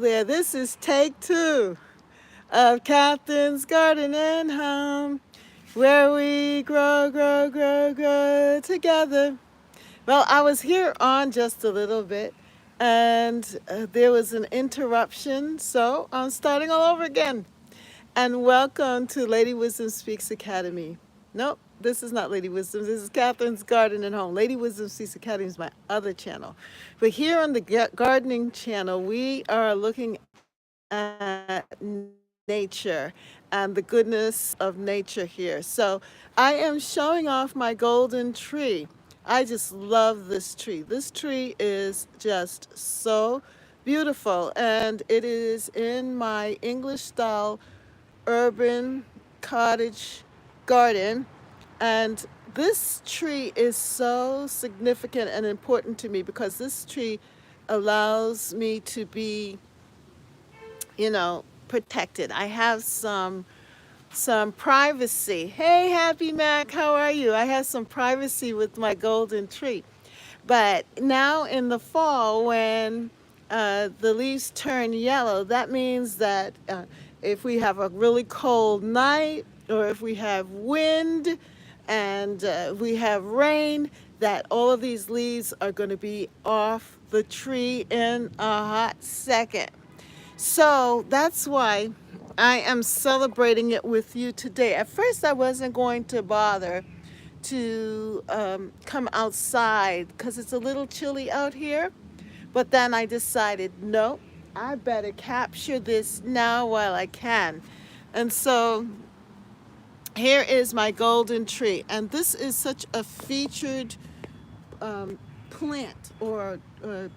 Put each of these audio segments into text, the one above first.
There, this is take two of Catherine's Garden and Home, where we grow together. Well, I was here on just a little bit, and there was an interruption, so I'm starting all over again. And welcome to Lady Wisdom Speaks Academy. Nope, this is not Lady Wisdom. This is Catherine's Garden and Home. Lady Wisdom Speaks Academy is my other channel. But here on the gardening channel, we are looking at nature and the goodness of nature here. So I am showing off my golden tree. I just love this tree. This tree is just so beautiful, and it is in my English style urban cottage garden. And this tree is so significant and important to me because this tree allows me to be, protected. I have some privacy. Hey, Happy Mac, how are you? I have some privacy with my golden tree. But now in the fall, when the leaves turn yellow, that means that if we have a really cold night or if we have wind and we have rain, that all of these leaves are going to be off the tree in a hot second. So that's why I am celebrating it with you today. At first, I wasn't going to bother to come outside because it's a little chilly out here. But then I decided, no, I better capture this now while I can. And so here is my golden tree. And this is such a featured plant or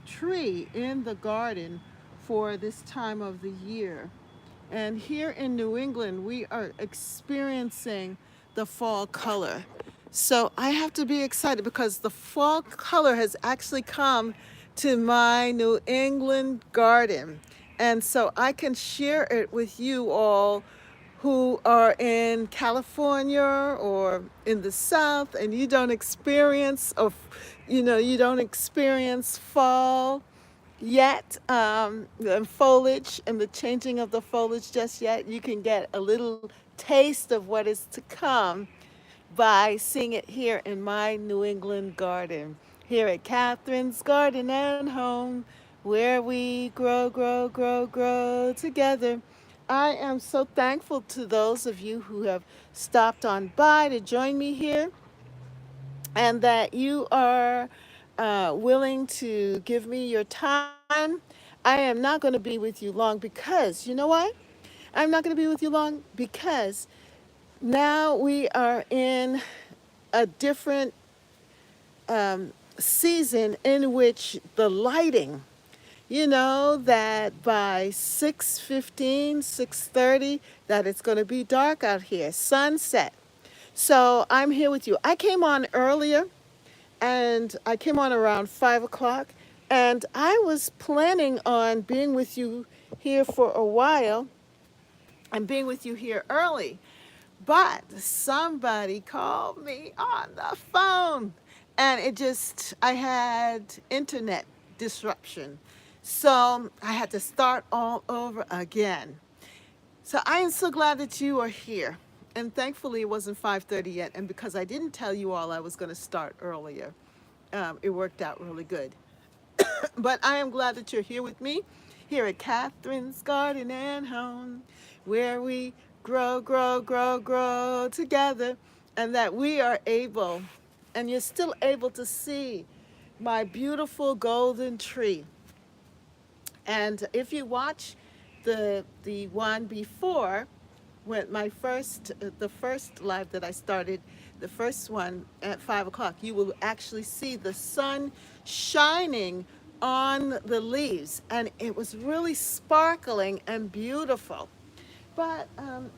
tree in the garden for this time of the year. And here in New England, we are experiencing the fall color. So I have to be excited because the fall color has actually come to my New England garden. And so I can share it with you all who are in California or in the South and you don't experience fall yet, the foliage and the changing of the foliage just yet. You can get a little taste of what is to come by seeing it here in my New England garden, here at Catherine's Garden and Home, where we grow together. I am so thankful to those of you who have stopped on by to join me here and that you are willing to give me your time. I am not going to be with you long because, you know why? I'm not going to be with you long because now we are in a different season in which the lighting, that by 6:15, 6:30, that it's going to be dark out here, sunset. So I'm here with you. I came on earlier and I came on around 5 o'clock, and I was planning on being with you here for a while and being with you here early. But somebody called me on the phone, and I had internet disruption. So I had to start all over again. So I am so glad that you are here. And thankfully, it wasn't 5:30 yet. And because I didn't tell you all I was going to start earlier, it worked out really good. But I am glad that you're here with me, here at Catherine's Garden and Home, where we grow together, and that we are able, and you're still able to see my beautiful golden tree. And if you watch the one before, when the first live that I started, the first one at 5 o'clock, you will actually see the sun shining on the leaves, and it was really sparkling and beautiful. But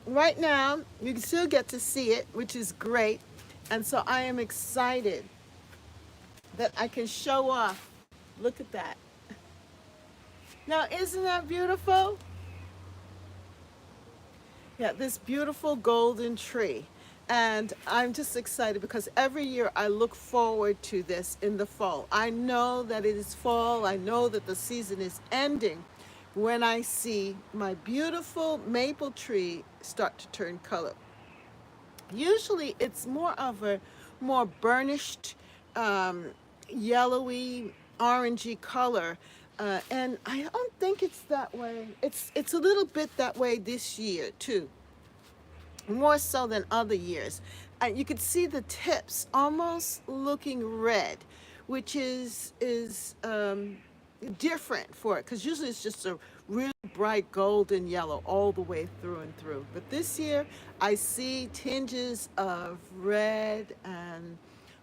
right now, you can still get to see it, which is great. And so I am excited that I can show off. Look at that. Now, isn't that beautiful? Yeah, this beautiful golden tree. And I'm just excited because every year I look forward to this in the fall. I know that it is fall. I know that the season is ending. when I see my beautiful maple tree start to turn color. Usually it's more of a more burnished, um, yellowy, orangey color. And I don't think it's that way. It's a little bit that way this year too, more so than other years. You could see the tips almost looking red, which is different for it because usually it's just a real bright golden yellow all the way through and through. But this year I see tinges of red and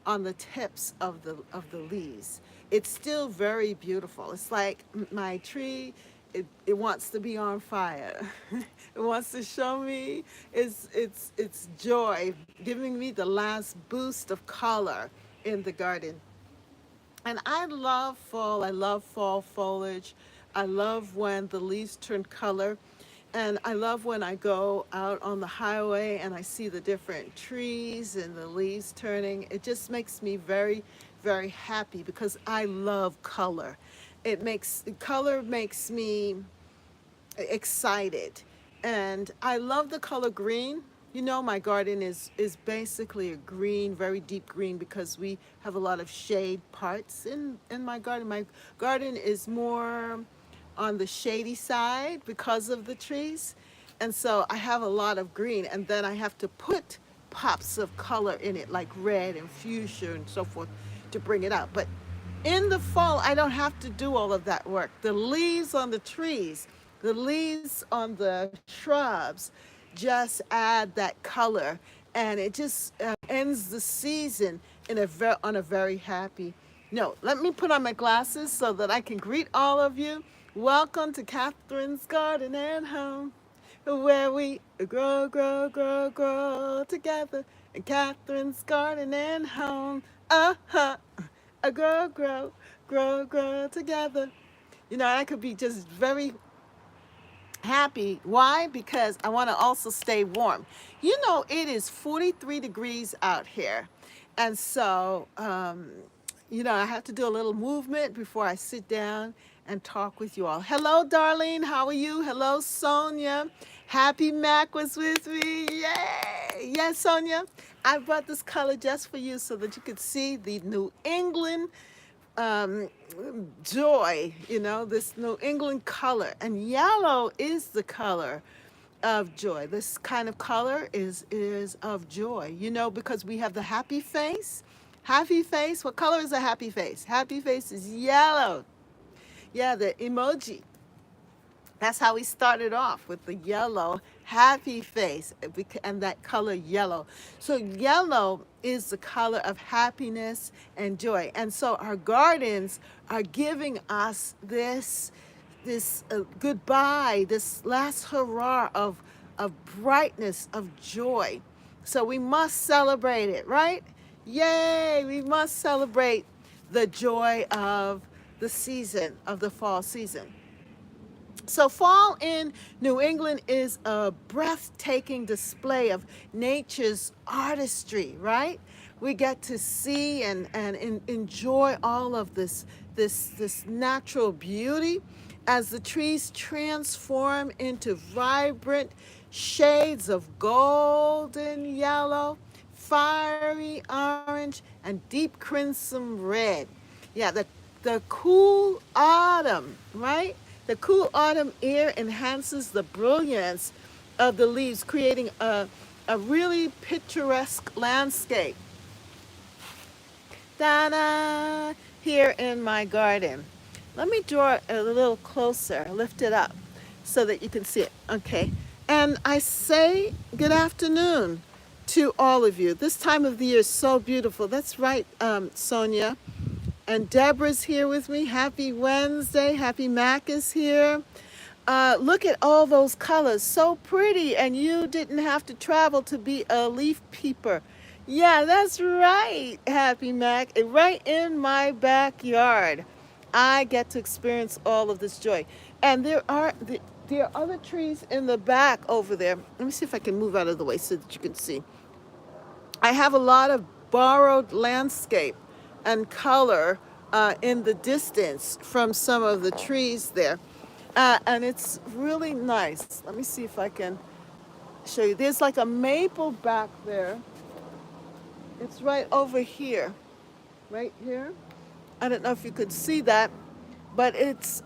on the tips of the leaves. It's still very beautiful. It's like my tree, it wants to be on fire. It wants to show me its joy, giving me the last boost of color in the garden. And I love fall. I love fall foliage. I love when the leaves turn color. And I love when I go out on the highway and I see the different trees and the leaves turning. It just makes me very, very happy because I love color. Color makes me excited. And I love the color green. You know, my garden is basically a green, very deep green, because we have a lot of shade parts in my garden. My garden is more on the shady side because of the trees. And so I have a lot of green, and then I have to put pops of color in it, like red and fuchsia and so forth, to bring it out. But in the fall, I don't have to do all of that work. The leaves on the trees, the leaves on the shrubs just add that color, and it just ends the season on a very happy note. Let me put on my glasses so that I can greet all of you. Welcome to Catherine's Garden and Home, where we grow, grow, grow, grow together. In Catherine's Garden and Home, uh-huh, grow, grow, grow, grow together. You know, I could be just very happy. Why? Because I want to also stay warm. You know, it is 43 degrees out here. And so, you know, I have to do a little movement before I sit down and talk with you all. Hello, Darlene. How are you? Hello, Sonia. Happy Mac was with me. Yay! Yes, Sonia. I brought this color just for you so that you could see the New England um, joy, you know, this New England color. And yellow is the color of joy. This kind of color is of joy, you know, because we have the happy face. Happy face, what color is a happy face? Happy face is yellow. Yeah, the emoji. That's how we started off, with the yellow happy face and that color yellow. So yellow is the color of happiness and joy. And so our gardens are giving us this goodbye, this last hurrah of brightness, of joy. So we must celebrate it, right? Yay, we must celebrate the joy of the season, of the fall season. So fall in New England is a breathtaking display of nature's artistry, right? We get to see and enjoy all of this natural beauty as the trees transform into vibrant shades of golden yellow, fiery orange, and deep crimson red. Yeah, the cool autumn, right? The cool autumn air enhances the brilliance of the leaves, creating a really picturesque landscape. Ta-da! Here in my garden. Let me draw it a little closer, lift it up so that you can see it. Okay. And I say good afternoon to all of you. This time of the year is so beautiful. That's right, Sonia. And Deborah's here with me. Happy Wednesday. Happy Mac is here. Look at all those colors. So pretty. And you didn't have to travel to be a leaf peeper. Yeah, that's right, Happy Mac. Right in my backyard. I get to experience all of this joy. And there are other trees in the back over there. Let me see if I can move out of the way so that you can see. I have a lot of borrowed landscape and color in the distance from some of the trees there. And it's really nice. Let me see if I can show you. There's like a maple back there. It's right over here, right here. I don't know if you could see that, but it's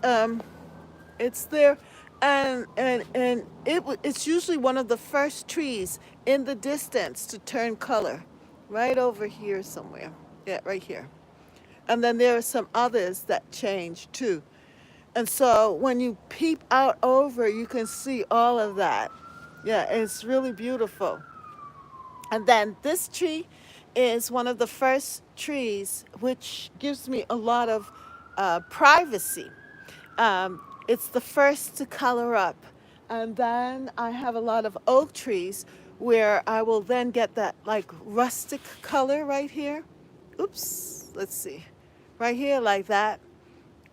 there, and it's usually one of the first trees in the distance to turn color, right over here somewhere. Yeah, right here. And then there are some others that change too. And so when you peep out over, you can see all of that. Yeah, it's really beautiful. And then this tree is one of the first trees, which gives me a lot of privacy. It's the first to color up. And then I have a lot of oak trees where I will then get that like rustic color right here. Oops, let's see. Right here, like that.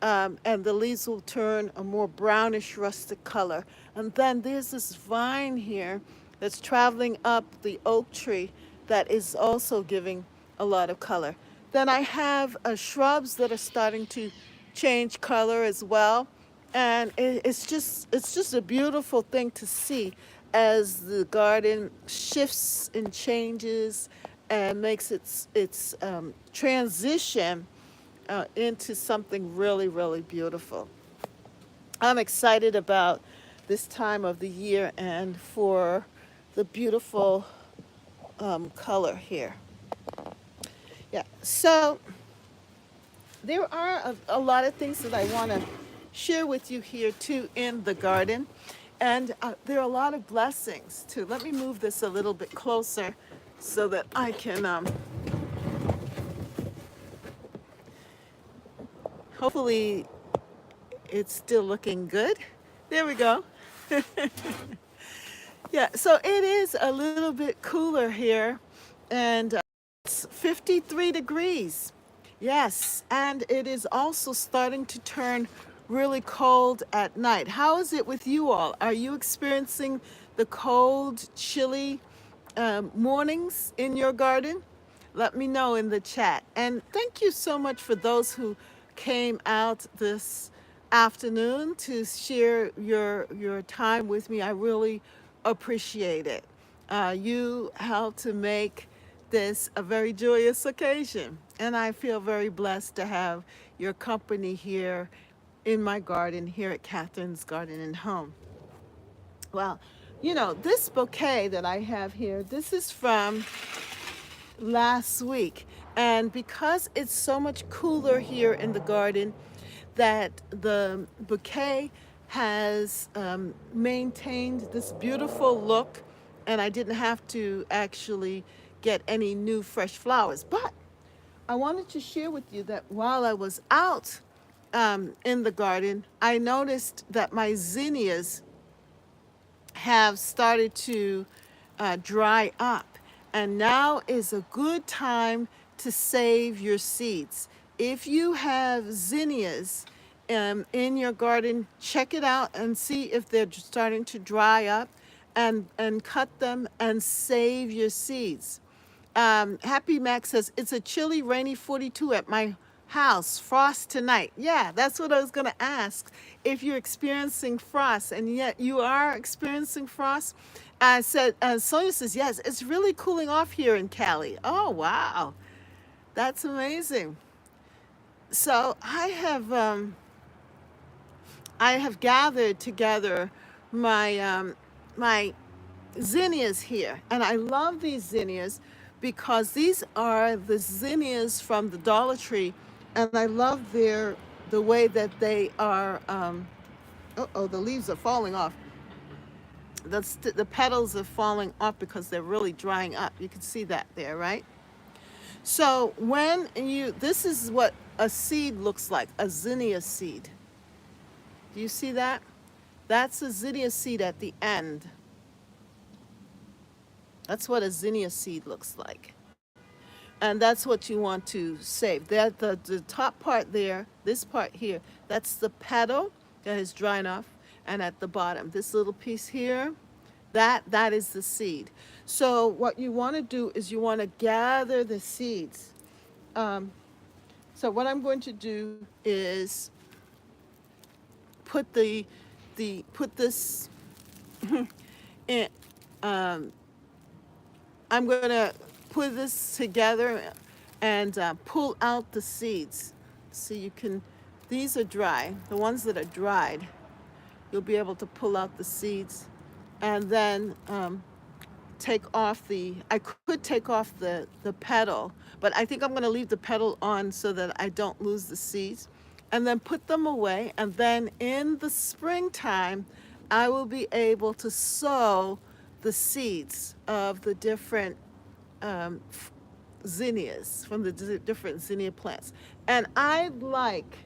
And the leaves will turn a more brownish rustic color. And then there's this vine here that's traveling up the oak tree that is also giving a lot of color. Then I have shrubs that are starting to change color as well, and it's just a beautiful thing to see as the garden shifts and changes and makes its transition into something really, really beautiful. I'm excited about this time of the year and for the beautiful color here. Yeah, so there are a lot of things that I want to share with you here too in the garden. And there are a lot of blessings too. Let me move this a little bit closer so that I can hopefully it's still looking good. There we go. Yeah, so it is a little bit cooler here, and it's 53 degrees. Yes, and it is also starting to turn really cold at night. How is it with you all? Are you experiencing the cold, chilly mornings in your garden? Let me know in the chat. And thank you so much for those who came out this afternoon to share your time with me. I really appreciate it. You helped to make this a very joyous occasion, and I feel very blessed to have your company here in my garden here at Catherine's Garden and Home. Well, this bouquet that I have here, this is from last week. And because it's so much cooler here in the garden, that the bouquet has maintained this beautiful look, and I didn't have to actually get any new fresh flowers. But I wanted to share with you that while I was out in the garden, I noticed that my zinnias have started to dry up. And now is a good time to save your seeds. If you have zinnias in your garden, check it out and see if they're starting to dry up, and cut them and save your seeds. Happy Max says, it's a chilly, rainy 42 at my house. Frost tonight. Yeah, that's what I was going to ask. If you're experiencing frost, and yet you are experiencing frost. I said, Sonia says, yes, it's really cooling off here in Cali. Oh, wow. That's amazing. So I have gathered together my zinnias here, and I love these zinnias because these are the zinnias from the Dollar Tree, and I love the way that they are. The leaves are falling off. The petals are falling off because they're really drying up. You can see that there, right? So this is what a seed looks like, a zinnia seed. Do you see that? That's a zinnia seed at the end. That's what a zinnia seed looks like. And that's what you want to save. The top part there, this part here, that's the petal that is drying off. And at the bottom, this little piece here, that is the seed. So what you want to do is you want to gather the seeds. So what I'm going to do is put the put this in. I'm gonna put this together and pull out the seeds. So you can, these are dry. The ones that are dried, you'll be able to pull out the seeds, and then take off I could take off the petal, but I think I'm gonna leave the petal on so that I don't lose the seeds, and then put them away. And then in the springtime, I will be able to sow the seeds of the different um, zinnias, from the different zinnia plants. And I like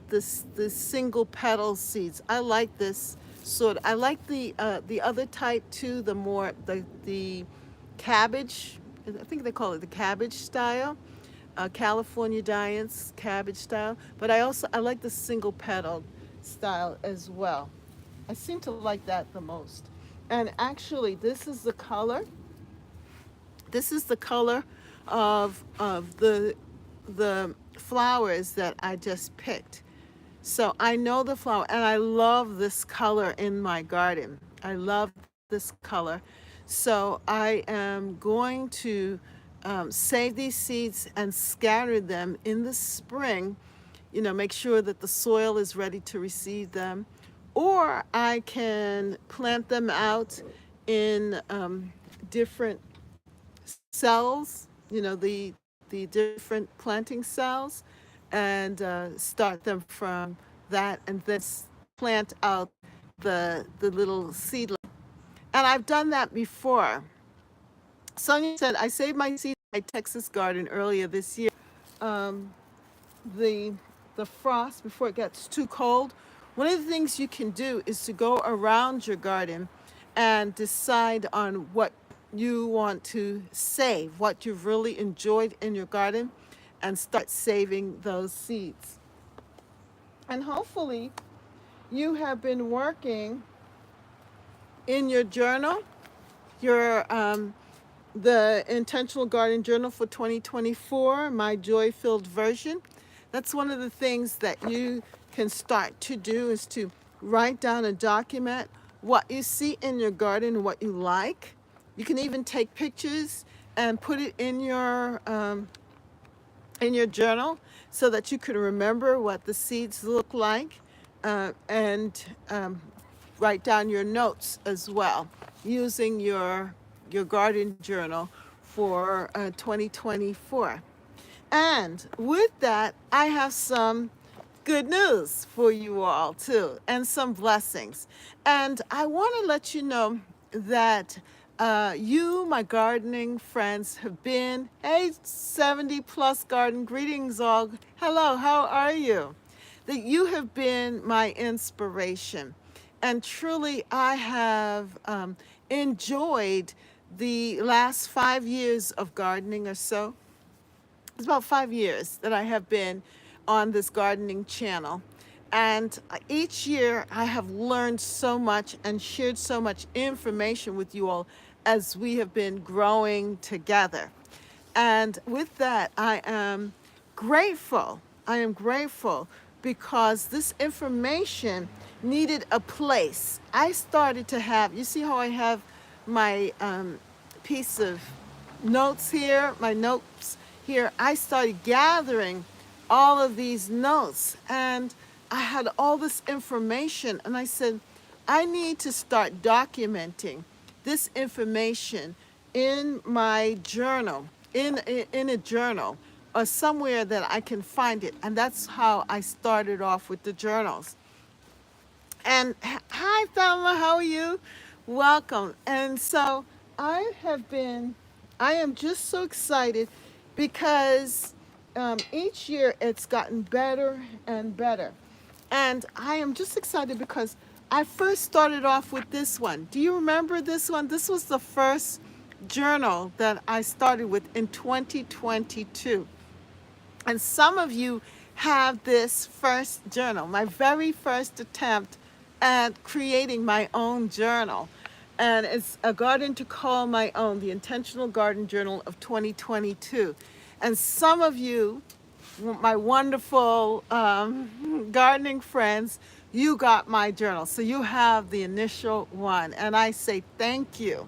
this single petal seeds. I like this sort. I like the other type too. The more the cabbage. I think they call it the cabbage style. California Giants cabbage style. But I like the single petal style as well. I seem to like that the most. And actually, this is the color of the flowers that I just picked. So I know the flower, and I love this color in my garden. I love this color. So I am going to save these seeds and scatter them in the spring, make sure that the soil is ready to receive them. Or I can plant them out in different cells, the different planting cells, and start them from that, and then plant out the little seedling. And I've done that before. Sonia said, I saved my seed in my Texas garden earlier this year. Um, the the frost before it gets too cold. One of the things you can do is to go around your garden and decide on what you want to save, what you've really enjoyed in your garden, and start saving those seeds. And hopefully you have been working in your journal, your the Intentional Garden Journal for 2024, my joy-filled version. That's one of the things that you can start to do, is to write down and document what you see in your garden and what you like. You can even take pictures and put it in your journal so that you can remember what the seeds look like, and write down your notes as well using your garden journal for 2024. And with that, I have some good news for you all too, and some blessings. And I want to let you know that you, my gardening friends, have been, hey, 70 plus garden greetings all. Hello, how are you? That you have been my inspiration. And truly, I have enjoyed the last 5 years of gardening or so. It's about 5 years that I have been on this gardening channel. And each year I have learned so much and shared so much information with you all as we have been growing together. And with that, I am grateful. I am grateful because this information needed a place. I started to have, you see how I have my piece of notes here, my notes here. I started gathering all of these notes, and I had all this information, and I said, I need to start documenting this information in my journal, in a journal, or somewhere that I can find it. And that's how I started off with the journals. And hi, Thelma, how are you? Welcome. And so I am just so excited because each year it's gotten better and better. And I am just excited because I first started off with this one. Do you remember this one? This was the first journal that I started with in 2022. And some of you have this first journal, my very first attempt at creating my own journal. And it's a garden to call my own, the Intentional Garden Journal of 2022. And some of you, my wonderful gardening friends, you got my journal. So you have the initial one. And I say thank you.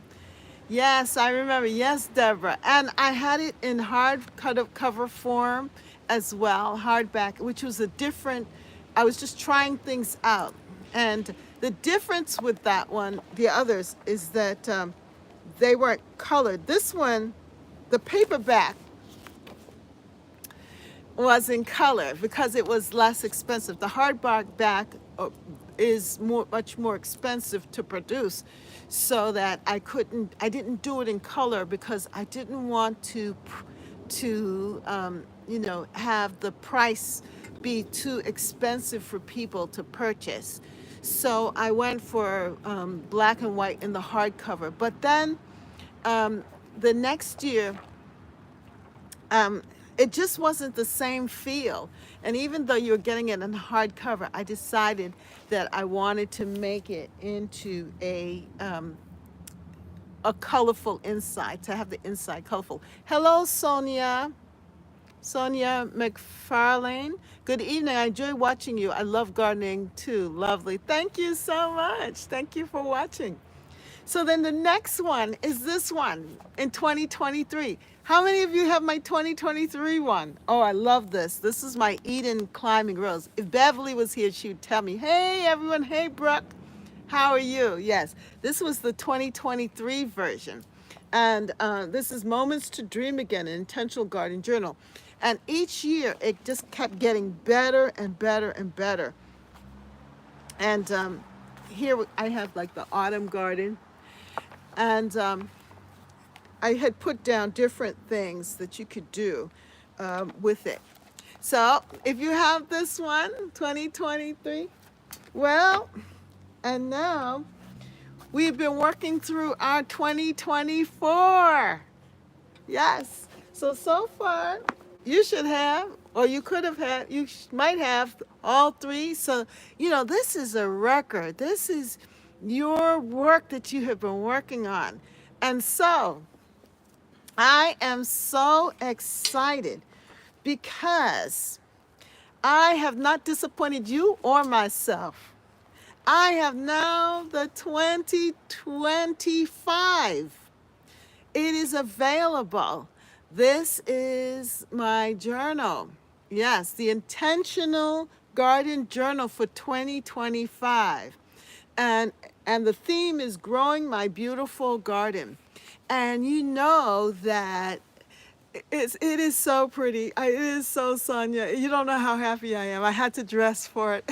Yes, I remember. Yes, Deborah. And I had it in hard cover form as well, hardback, which was a different, I was just trying things out. And the difference with that one, the others, is that they weren't colored. This one, the paperback, was in color because it was less expensive. The hardback is much more expensive to produce, so that I didn't do it in color because I didn't want to have the price be too expensive for people to purchase. So I went for black and white in the hardcover. But then the next year, um, it just wasn't the same feel. And even though you're getting it in hardcover, I decided that I wanted to make it into a colorful inside, to have the inside colorful. Hello, Sonia. Sonia McFarlane. Good evening. I enjoy watching you. I love gardening too. Lovely. Thank you so much. Thank you for watching. So then the next one is this one in 2023. How many of you have my 2023 one? Oh, I love this. This is my Eden climbing rose. If Beverly was here, she would tell me, hey, everyone. Hey, Brooke. How are you? Yes, this was the 2023 version. And this is Moments to Dream Again, an intentional garden journal. And each year, it just kept getting better and better and better. And here I have like the autumn garden. And I had put down different things that you could do with it. So if you have this one, 2023, well, and now we've been working through our 2024. Yes. So far, you should have, or you could have had, might have all three. So, this is a record. This is your work that you have been working on. And so, I am so excited because I have not disappointed you or myself. I have now the 2025. It is available. This is my journal. Yes, the Intentional Garden Journal for 2025. And the theme is Growing My Beautiful Garden. And you know that it is so pretty. It is so Sonia. You don't know how happy I am. I had to dress for it.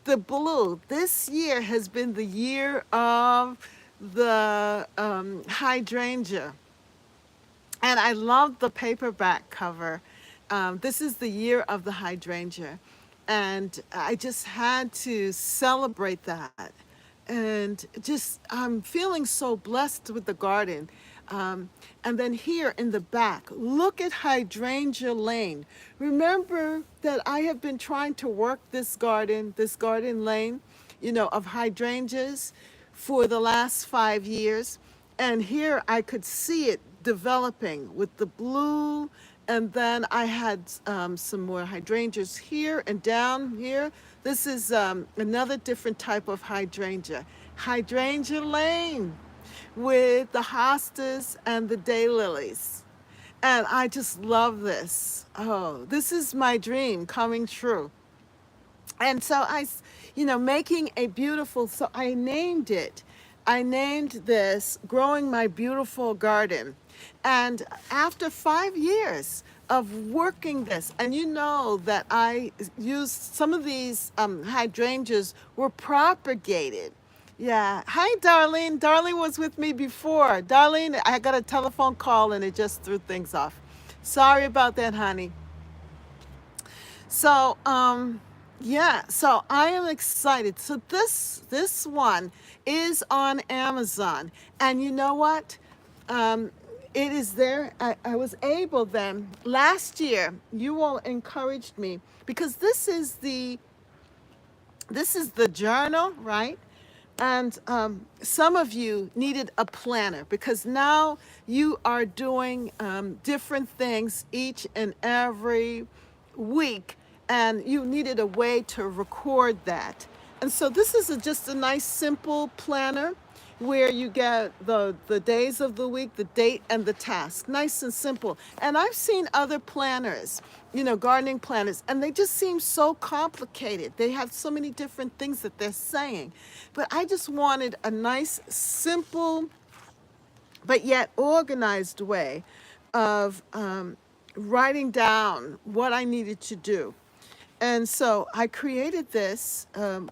The blue. This year has been the year of the hydrangea. And I love the paperback cover. This is the year of the hydrangea. And I just had to celebrate that. And I'm feeling so blessed with the garden. And then here in the back, look at Hydrangea Lane. Remember that I have been trying to work this garden lane, of hydrangeas for the last 5 years. And here I could see it developing with the blue. And then I had some more hydrangeas here and down here. This is another different type of hydrangea. Hydrangea Lane with the hostas and the daylilies. And I just love this. Oh, this is my dream coming true. And so making a beautiful, so I named it. I named this Growing My Beautiful Garden. And after 5 years of working this, and you know that I used some of these hydrangeas were propagated. Yeah. Hi, Darlene. Darlene was with me before. Darlene, I got a telephone call and it just threw things off. Sorry about that, honey. So, so I am excited. So this one is on Amazon. And you know what? It is there. I was able then, last year, you all encouraged me because this is the journal, right? And some of you needed a planner because now you are doing different things each and every week. and you needed a way to record that. And so this is just a nice simple planner where you get the days of the week, the date, and the task. Nice and simple. And I've seen other planners, gardening planners, and they just seem so complicated. They have so many different things that they're saying. But I just wanted a nice, simple, but yet organized way of writing down what I needed to do. And so I created this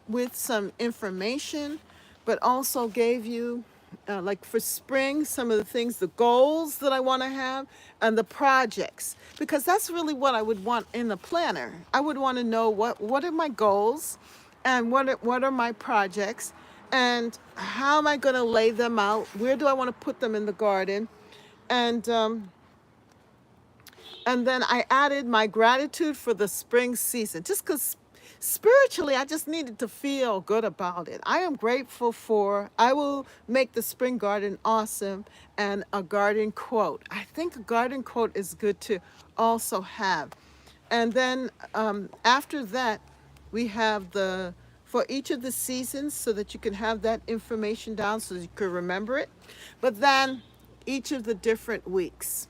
with some information, but also gave you, like for spring, some of the things, the goals that I want to have, and the projects, because that's really what I would want in the planner. I would want to know what are my goals, and what are my projects, and how am I going to lay them out? Where do I want to put them in the garden? And and then I added my gratitude for the spring season, just because spiritually I just needed to feel good about it. I am grateful I will make the spring garden awesome, and a garden quote. I think a garden quote is good to also have. And then after that, we have for each of the seasons, so that you can have that information down so that you can remember it. But then each of the different weeks.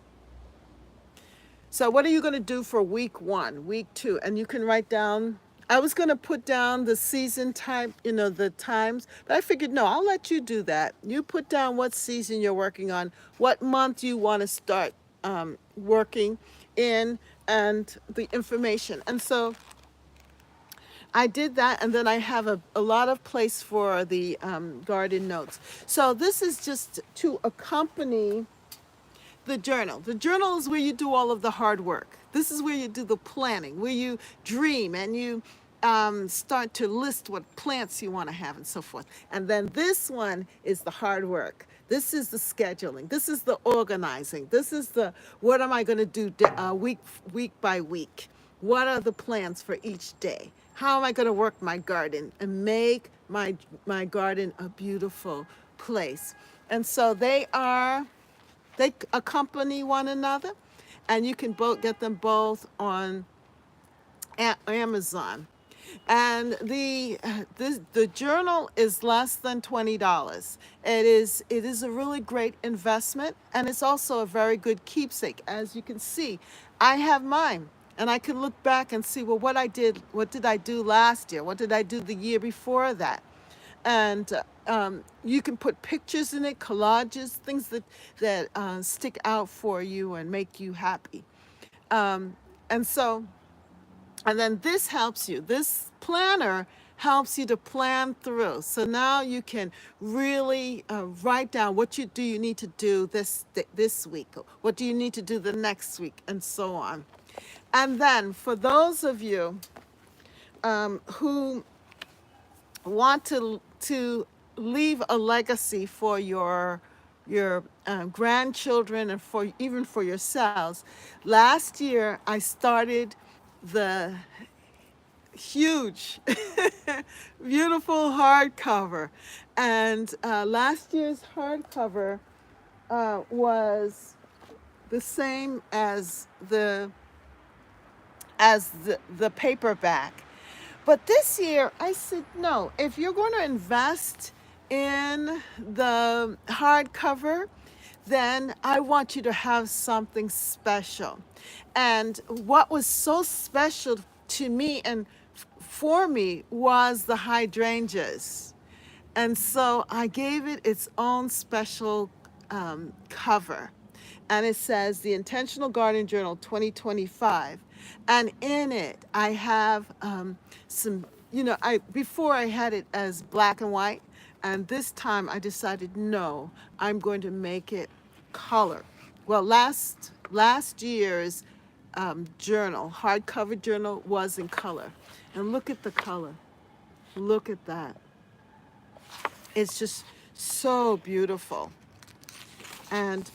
So what are you going to do for week 1, week 2? And you can write down, I was going to put down the season type, the times, but I figured, no, I'll let you do that. You put down what season you're working on, what month you want to start working in, and the information. And so I did that, and then I have a lot of place for the garden notes. So this is just to accompany the journal. The journal is where you do all of the hard work. This is where you do the planning, where you dream and you start to list what plants you want to have and so forth. And then this one is the hard work. This is the scheduling. This is the organizing. This is the what am I going to do week by week? What are the plans for each day? How am I going to work my garden and make my garden a beautiful place? And so they accompany one another, and you can get them both on Amazon. And the journal is less than $20. It is a really great investment, and it's also a very good keepsake. As you can see, I have mine, and I can look back and see, well, what did I do last year? What did I do the year before that? And you can put pictures in it, collages, things that stick out for you and make you happy. And so, and then this helps you. This planner helps you to plan through. So now you can really write down what you need to do this week. What do you need to do the next week, and so on. And then for those of you who want to leave a legacy for your grandchildren, and even for yourselves. Last year, I started the huge, beautiful hardcover, and last year's hardcover was the same as the paperback. But this year, I said, no, if you're going to invest in the hardcover, then I want you to have something special. And what was so special to me and for me was the hydrangeas. And so I gave it its own special cover. And it says the Intentional Garden Journal 2025. And in it, I have some, before I had it as black and white. And this time I decided, no, I'm going to make it color. Well, last year's hardcover journal, was in color. And look at the color. Look at that. It's just so beautiful. And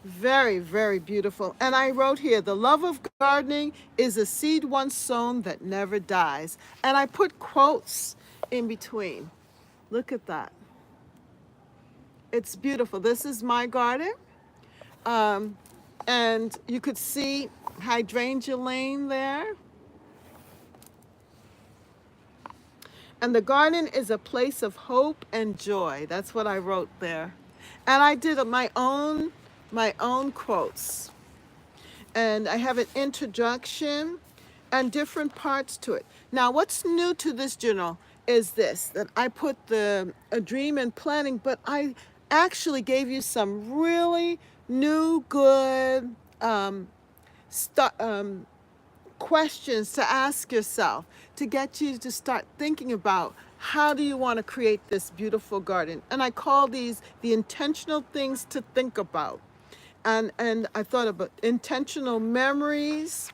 very, very beautiful. And I wrote here, the love of gardening is a seed once sown that never dies. And I put quotes in between. Look at that. It's beautiful. This is my garden. And you could see hydrangea lane there. And the garden is a place of hope and joy. That's what I wrote there. And I did my own quotes. And I have an introduction and different parts to it. Now, what's new to this journal is this, that I put the a dream and planning, but I actually gave you some really new, good stu- um, questions to ask yourself to get you to start thinking about how do you want to create this beautiful garden. And I call these the intentional things to think about. And I thought about intentional memories,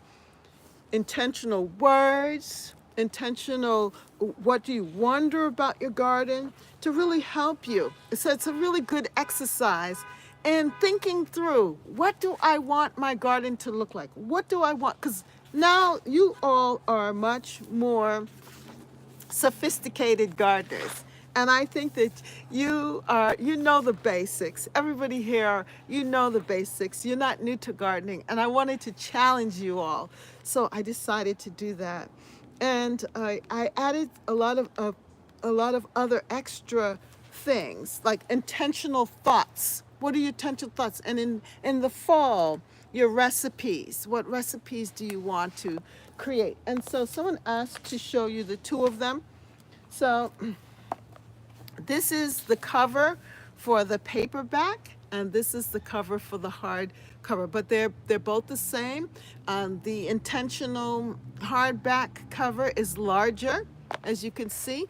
intentional words, intentional what do you wonder about your garden to really help you. So it's a really good exercise in thinking through, what do I want my garden to look like? What do I want? Because now you all are much more sophisticated gardeners. And I think that you know the basics. Everybody here, you know the basics. You're not new to gardening. And I wanted to challenge you all. So I decided to do that. And I added a lot of other extra things, like intentional thoughts. What are your intentional thoughts? And in the fall, your recipes. What recipes do you want to create? And so someone asked to show you the two of them. So this is the cover for the paperback, and this is the cover for the hard cover, but they're both the same. The intentional hardback cover is larger, as you can see.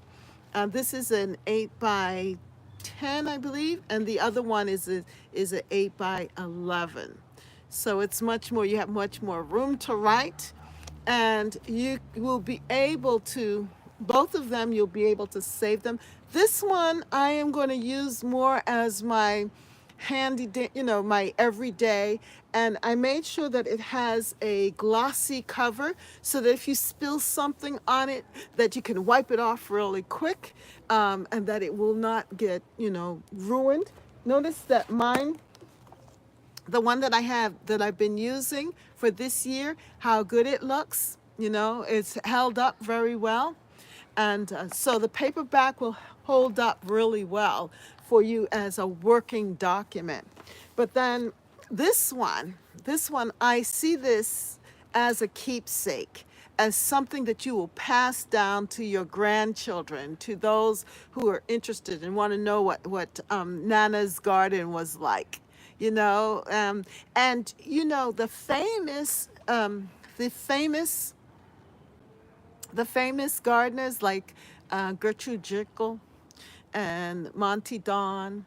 This is an 8 by 10, I believe, and the other one is an 8 by 11. So it's much more, you have much more room to write, and you will be able to, both of them, you'll be able to save them. This one I am going to use more as my handy, my everyday, and I made sure that it has a glossy cover so that if you spill something on it, that you can wipe it off really quick, and that it will not get, ruined. Notice that mine, the one that I have that I've been using for this year, how good it looks. It's held up very well. And so the paperback will hold up really well for you as a working document. But then this one, I see this as a keepsake, as something that you will pass down to your grandchildren, to those who are interested and want to know what Nana's garden was like, and the famous gardeners like Gertrude Jekyll and Monty Don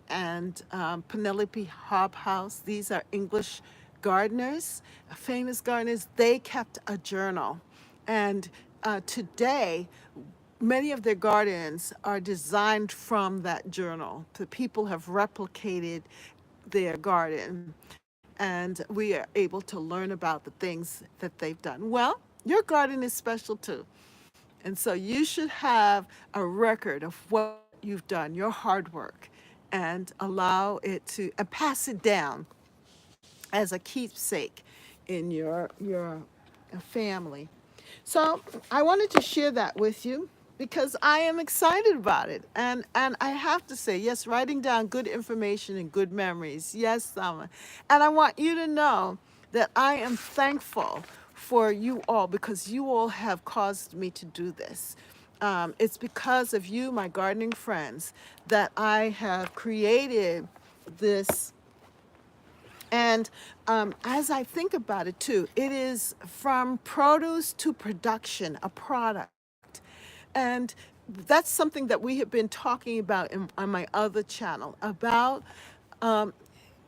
and Penelope Hobhouse. These are English gardeners, famous gardeners. They kept a journal. And today, many of their gardens are designed from that journal. The people have replicated their garden, and we are able to learn about the things that they've done. Well, your garden is special too. And so you should have a record of what you've done, your hard work, and allow it to, and pass it down as a keepsake in your family. So I wanted to share that with you because I am excited about it. And I have to say, yes, writing down good information and good memories. Yes, Summer. And I want you to know that I am thankful for you all because you all have caused me to do this. It's because of you, my gardening friends, that I have created this. And as I think about it too, it is from produce to production, a product. And that's something that we have been talking about on my other channel about um,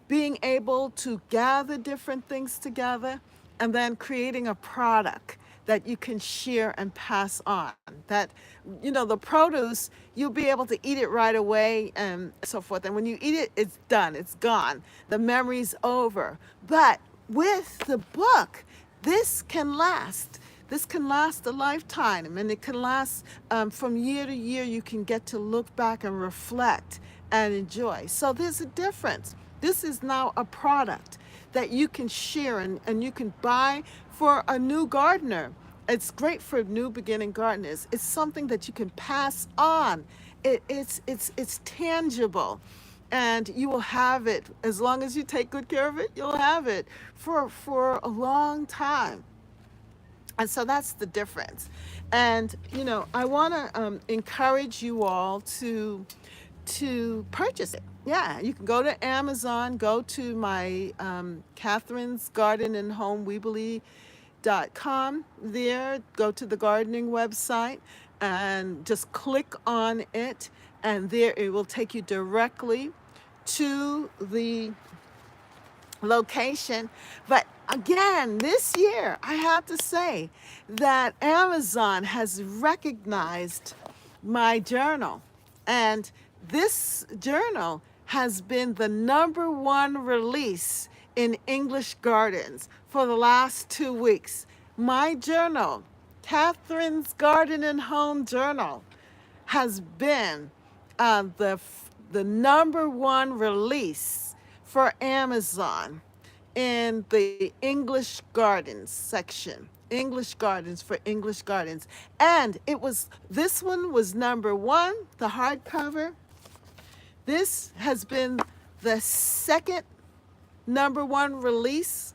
being able to gather different things together and then creating a product that you can share and pass on. That, the produce, you'll be able to eat it right away and so forth. And when you eat it, it's done, it's gone. The memory's over. But with the book, this can last. This can last a lifetime, and it can last from year to year. You can get to look back and reflect and enjoy. So there's a difference. This is now a product. that you can share and you can buy for a new gardener. It's great for new beginning gardeners. It's something that you can pass on. It's tangible, and you will have it as long as you take good care of it. You'll have it for a long time. And so that's the difference. And I want to encourage you all to purchase it. Yeah, you can go to Amazon, go to my Catherine's Garden and Home Weebly.com. There, go to the gardening website and just click on it, and there it will take you directly to the location. But again, this year, I have to say that Amazon has recognized my journal. And this journal has been the number one release in English gardens for the last 2 weeks. My journal, Catherine's Garden and Home Journal, has been the number one release for Amazon in the English Gardens section. English Gardens for English Gardens. And this one was number one, the hardcover. This has been the second number one release.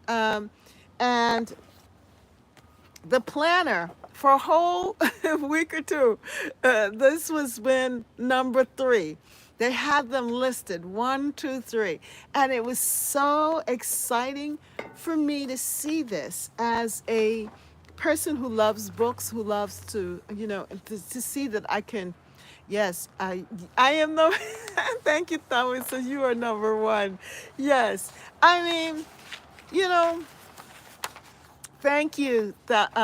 And the planner for a whole week or two. This was been number three. They had them listed 1, 2, 3. And it was so exciting for me to see this as a person who loves books, who loves to see that I can, yes, I am no, thank you, Thomas, so you are number one. Yes, I mean, you know, thank you,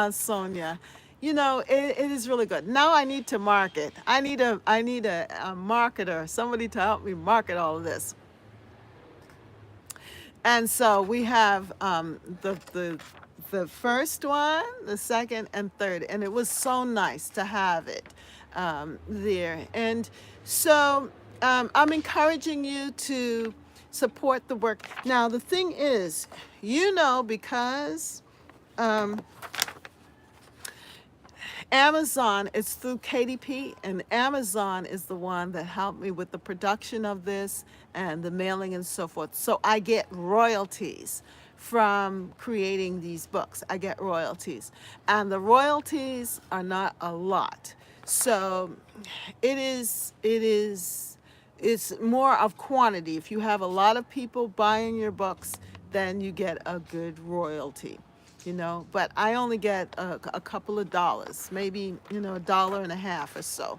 Sonia. It is really good. Now I need to market. I need a marketer, somebody to help me market all of this. And so we have the first one, the second, and third, and it was so nice to have it there. And so I'm encouraging you to support the work. Now the thing is, because Amazon is through KDP, and Amazon is the one that helped me with the production of this and the mailing and so forth. So I get royalties from creating these books. I get royalties, and the royalties are not a lot. So it's more of quantity. If you have a lot of people buying your books, then you get a good royalty. But I only get a couple of dollars, maybe, $1.50 or so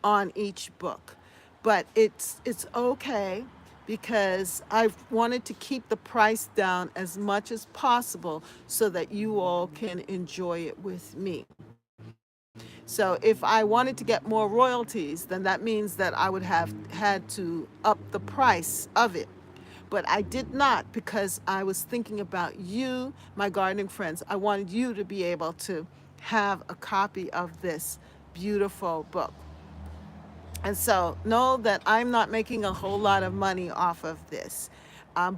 on each book. But it's okay because I've wanted to keep the price down as much as possible so that you all can enjoy it with me. So if I wanted to get more royalties, then that means that I would have had to up the price of it. But I did not, because I was thinking about you, my gardening friends. I wanted you to be able to have a copy of this beautiful book. And so know that I'm not making a whole lot of money off of this.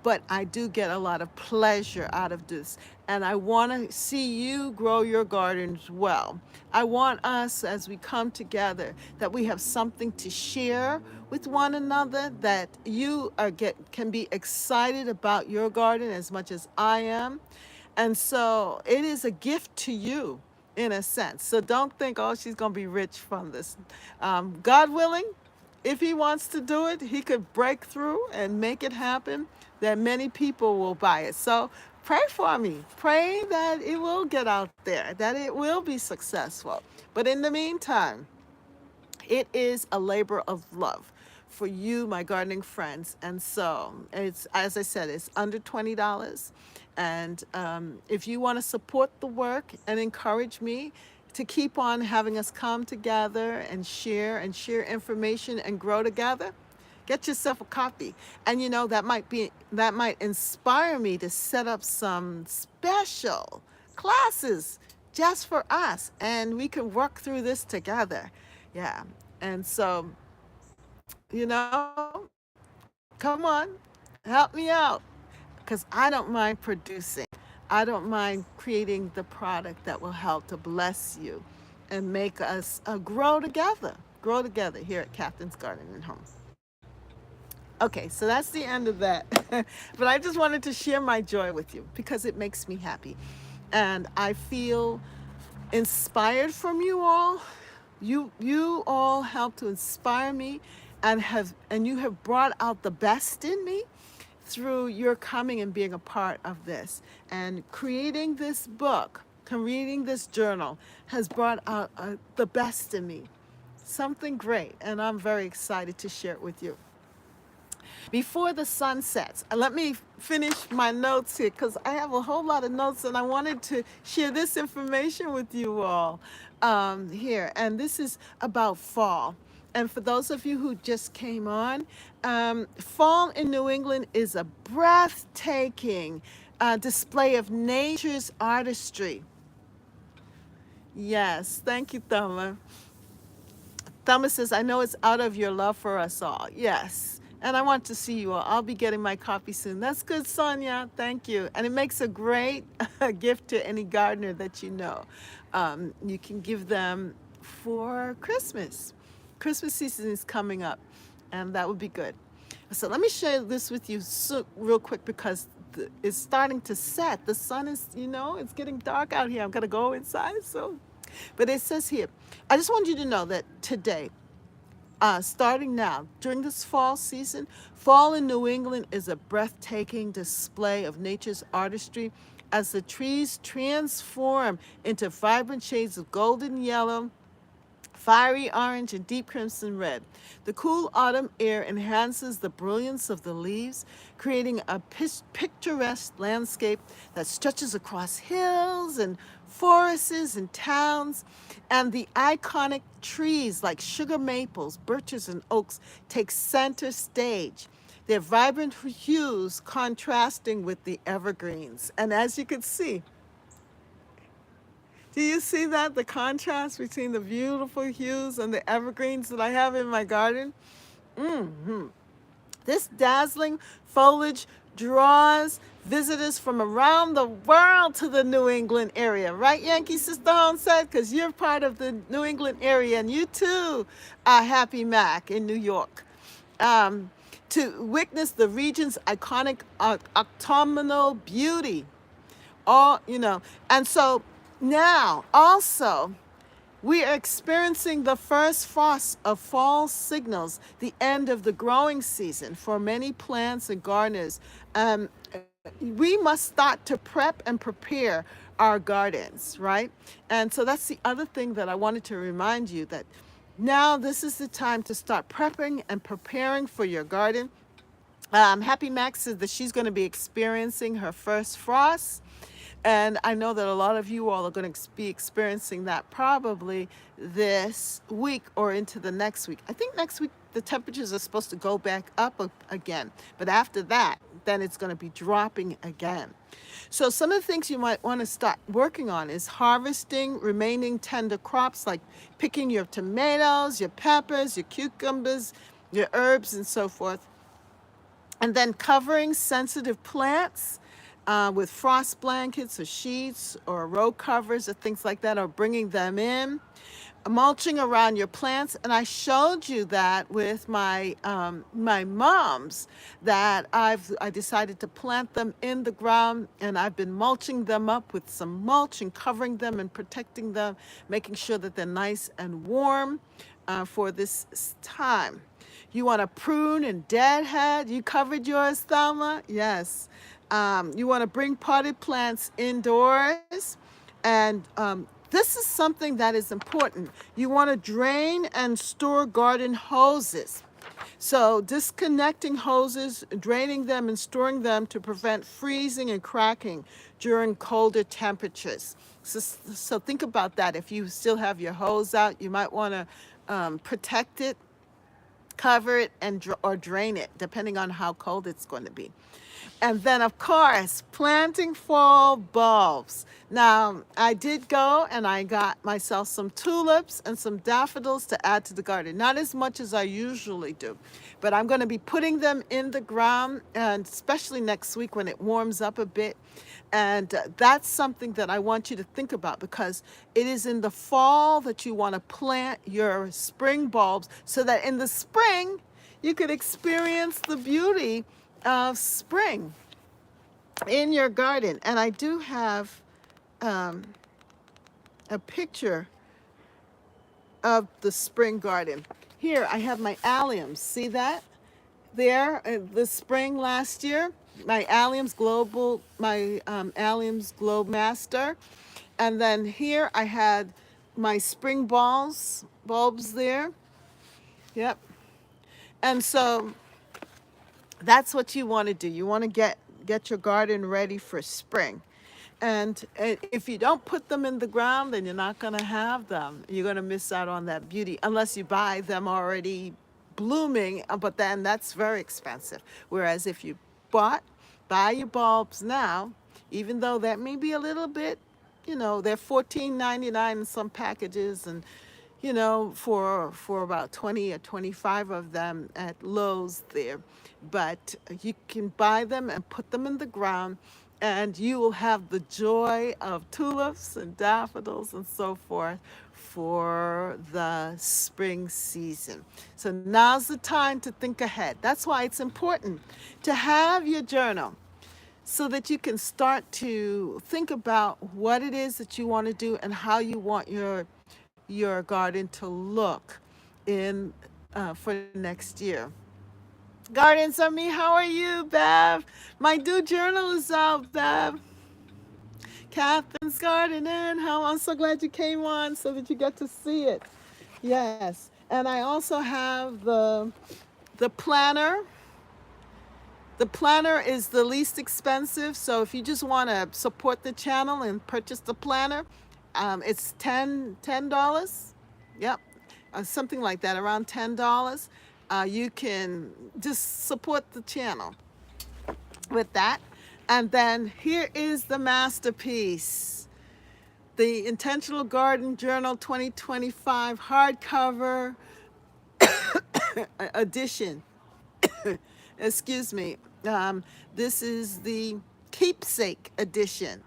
But I do get a lot of pleasure out of this. And I want to see you grow your gardens well. I want us, as we come together, that we have something to share with one another, that you can be excited about your garden as much as I am. And so it is a gift to you, in a sense. So don't think, oh, she's going to be rich from this. God willing, if he wants to do it, he could break through and make it happen, that many people will buy it. So pray for me. Pray that it will get out there, that it will be successful. But in the meantime, it is a labor of love for you, my gardening friends. And so it's, as I said, it's under $20. And if you want to support the work and encourage me to keep on having us come together and share information and grow together, get yourself a copy. And that might inspire me to set up some special classes just for us, and we can work through this together. Yeah. And so, come on, help me out. because I don't mind producing. I don't mind creating the product that will help to bless you and make us grow together here at Catherine's Garden and Home. Okay, so that's the end of that. But I just wanted to share my joy with you because it makes me happy. And I feel inspired from you all. You all help to inspire me and you have brought out the best in me through your coming and being a part of this. And creating this book, creating this journal has brought out the best in me. Something great, and I'm very excited to share it with you. Before the sun sets, let me finish my notes here because I have a whole lot of notes and I wanted to share this information with you all here. And this is about fall. And for those of you who just came on, fall in New England is a breathtaking display of nature's artistry. Yes, thank you, Thelma. Thomas says, I know it's out of your love for us all. Yes. And I want to see you all. I'll be getting my copy soon. That's good, Sonia. Thank you. And it makes a great gift to any gardener that you know. You can give them for Christmas. Christmas season is coming up, and that would be good. So let me share this with you real quick because it's starting to set. The sun is, it's getting dark out here. I'm going to go inside. But it says here, I just want you to know that today, starting now, during this fall season, fall in New England is a breathtaking display of nature's artistry as the trees transform into vibrant shades of golden yellow, fiery orange, and deep crimson red. The cool autumn air enhances the brilliance of the leaves, creating a picturesque landscape that stretches across hills and forests and towns. And the iconic trees like sugar maples, birches, and oaks take center stage. Their vibrant hues contrasting with the evergreens. And as you can see, do you see that? The contrast between the beautiful hues and the evergreens that I have in my garden? Mm-hmm. This dazzling foliage draws visitors from around the world to the New England area. Right, Yankee Sister Homestead? Because you're part of the New England area, and you too are Happy Mac in New York. To witness the region's iconic autumnal beauty. And so now, also, we are experiencing the first frost of fall signals the end of the growing season for many plants and gardeners. We must start to prep and prepare our gardens, right? And so that's the other thing that I wanted to remind you that now this is the time to start prepping and preparing for your garden. Happy Max says that she's going to be experiencing her first frost. And I know that a lot of you all are going to be experiencing that probably this week or into the next week. I think next week the temperatures are supposed to go back up again. But after that, then it's going to be dropping again. So some of the things you might want to start working on is harvesting remaining tender crops like picking your tomatoes, your peppers, your cucumbers, your herbs, and so forth. And then covering sensitive plants with frost blankets or sheets or row covers or things like that, or bringing them in, mulching around your plants. And I showed you that with my mums, that I decided to plant them in the ground, and I've been mulching them up with some mulch and covering them and protecting them, making sure that they're nice and warm for this time. You want to prune and deadhead. You covered yours, Thelma? Yes. You want to bring potted plants indoors. And this is something that is important. You want to drain and store garden hoses. So disconnecting hoses, draining them and storing them to prevent freezing and cracking during colder temperatures. So think about that. If you still have your hose out, you might want to protect it, cover it, or drain it, depending on how cold it's going to be. And then, of course, planting fall bulbs. Now, I did go and I got myself some tulips and some daffodils to add to the garden. Not as much as I usually do, but I'm going to be putting them in the ground, and especially next week when it warms up a bit. And that's something that I want you to think about, because it is in the fall that you want to plant your spring bulbs so that in the spring you could experience the beauty of spring in your garden. And I do have um, a picture of the spring garden. Here I have my alliums. See that? There, the spring last year, my alliums globe master. And then here I had my spring bulbs there. Yep. And so that's what you want to do. You want to get your garden ready for spring. And if you don't put them in the ground, then you're not going to have them. You're going to miss out on that beauty unless you buy them already blooming, but then that's very expensive. Whereas if you buy your bulbs now, even though that may be a little bit, they're $14.99 in some packages, and for about 20 or 25 of them at Lowe's there. But you can buy them and put them in the ground, and you will have the joy of tulips and daffodils and so forth for the spring season. So now's the time to think ahead. That's why it's important to have your journal, so that you can start to think about what it is that you want to do and how you want your garden to look in for next year. Gardens on me, how are you, Bev? My new journal is out, Bev. Catherine's Garden and Home. I'm so glad you came on so that you get to see it. Yes. And I also have the planner. The planner is the least expensive, so if you just want to support the channel and purchase the planner, it's $10. Yep, something like that, around $10. You can just support the channel with that. And then here is the masterpiece, the Intentional Garden Journal 2025 hardcover edition. Excuse me. This is the keepsake edition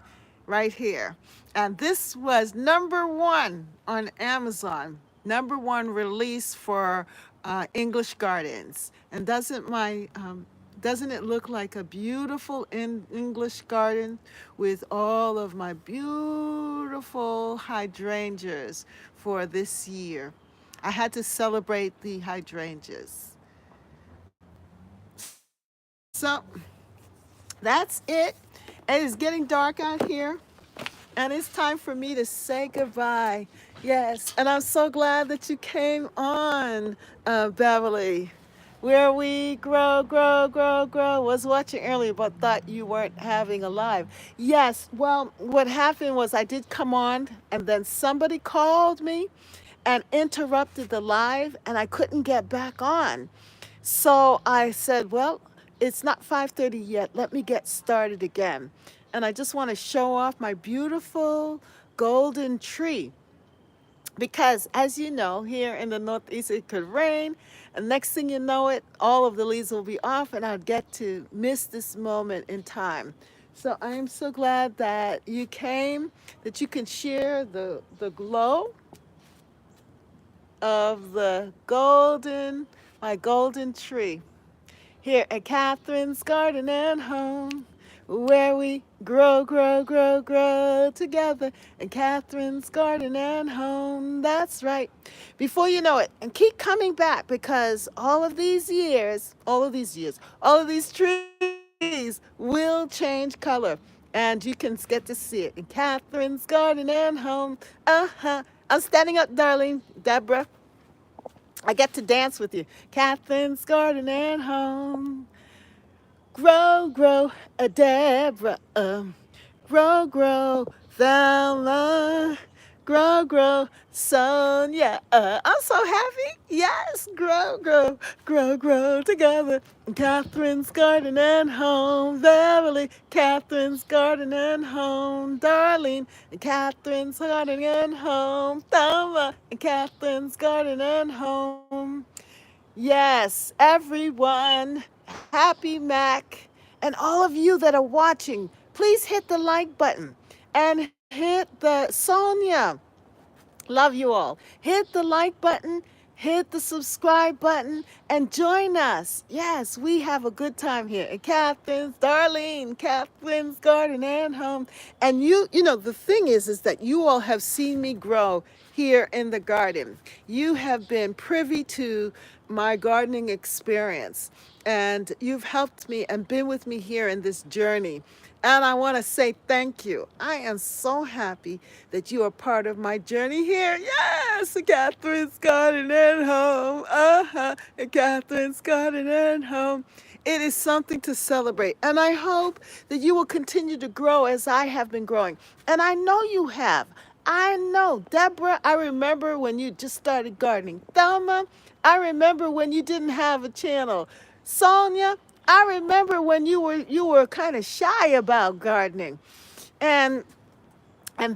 right here. And this was #1 on Amazon, #1 release for English gardens. And doesn't it look like a beautiful English garden with all of my beautiful hydrangeas for this year? I had to celebrate the hydrangeas. So that's it. It is getting dark out here, and it's time for me to say goodbye. Yes, and I'm so glad that you came on, Beverly. Where we grow, grow, grow, grow. Was watching earlier, but thought you weren't having a live. Yes, well, what happened was I did come on, and then somebody called me and interrupted the live, and I couldn't get back on. So I said, well, it's not 5:30 yet. Let me get started again. And I just want to show off my beautiful golden tree. Because as you know, here in the Northeast, it could rain. And next thing you know it, all of the leaves will be off, and I'll get to miss this moment in time. So I'm so glad that you came, that you can share the glow of my golden tree here at Catherine's Garden and Home, where we grow, grow, grow, grow together. And Catherine's Garden and Home, that's right. Before you know it, and keep coming back, because all of these trees will change color. And you can get to see it in Catherine's Garden and Home. I'm standing up, darling. Deborah, I get to dance with you. Catherine's Garden and Home. Grow, grow, Deborah. Grow, grow, Thelma. grow, grow, Sonia. I'm so happy. Yes, grow, grow, grow, grow together. Catherine's garden and home, Beverly. Catherine's garden and home, Darlene. And Catherine's garden and home, Thelma. And Catherine's garden and home. Yes, everyone. Happy Mac. And all of you that are watching, please hit the like button and hit the Sonia. Love you all. Hit the like button, hit the subscribe button, and join us. Yes, we have a good time here at Catherine's, Darlene, Catherine's Garden and Home. And the thing is that you all have seen me grow here in the garden. You have been privy to my gardening experience, and you've helped me and been with me here in this journey. And I want to say thank you. I am so happy that you are part of my journey here. Yes, Catherine's Garden and Home. Catherine's Garden and Home. It is something to celebrate. And I hope that you will continue to grow as I have been growing. And I know you have. I know. Deborah, I remember when you just started gardening. Thelma, I remember when you didn't have a channel. Sonia, I remember when you were kind of shy about gardening. And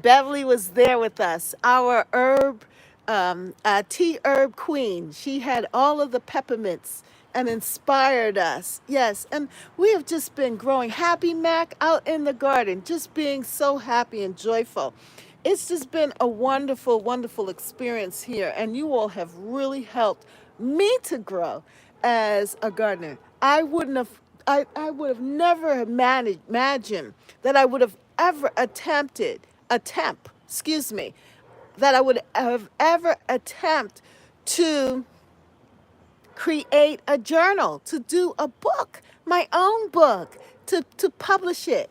Beverly was there with us, our tea herb queen. She had all of the peppermints and inspired us. Yes, and we have just been growing. Happy Mac out in the garden, just being so happy and joyful. It's just been a wonderful, wonderful experience here, and you all have really helped me to grow as a gardener. I would have never imagined that I would have ever excuse me, that I would have ever attempt to create a journal, to do a book, my own book, to publish it,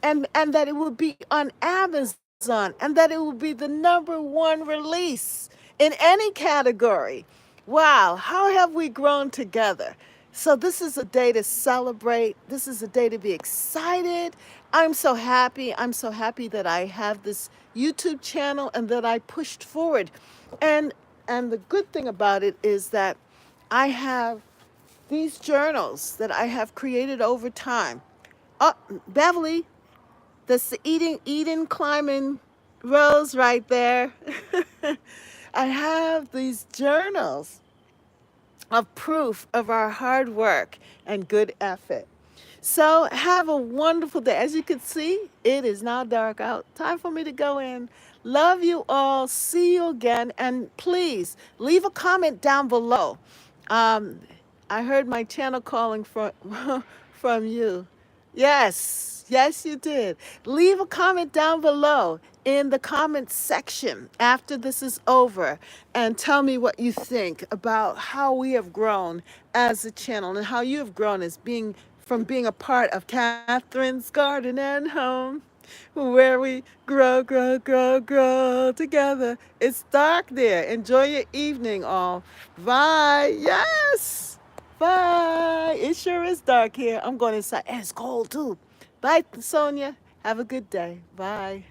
and that it would be on Amazon, and that it would be the #1 release in any category. Wow, how have we grown together? So this is a day to celebrate. This is a day to be excited. I'm so happy. I'm so happy that I have this YouTube channel and that I pushed forward. And the good thing about it is that I have these journals that I have created over time. Oh, Beverly, that's the Eden climbing rose right there. I have these journals of proof of our hard work and good effort. So have a wonderful day. As you can see, it is now dark out. Time for me to go in. Love you all. See you again. And please leave a comment down below. Um, I heard my channel calling from you. Yes, you did. Leave a comment down below in the comment section after this is over and tell me what you think about how we have grown as a channel and how you have grown as being a part of Catherine's Garden and Home, where we grow, grow, grow, grow together. It's dark there. Enjoy your evening, all. Bye. Yes. Bye. It sure is dark here. I'm going inside. And it's cold, too. Bye, Sonia. Have a good day. Bye.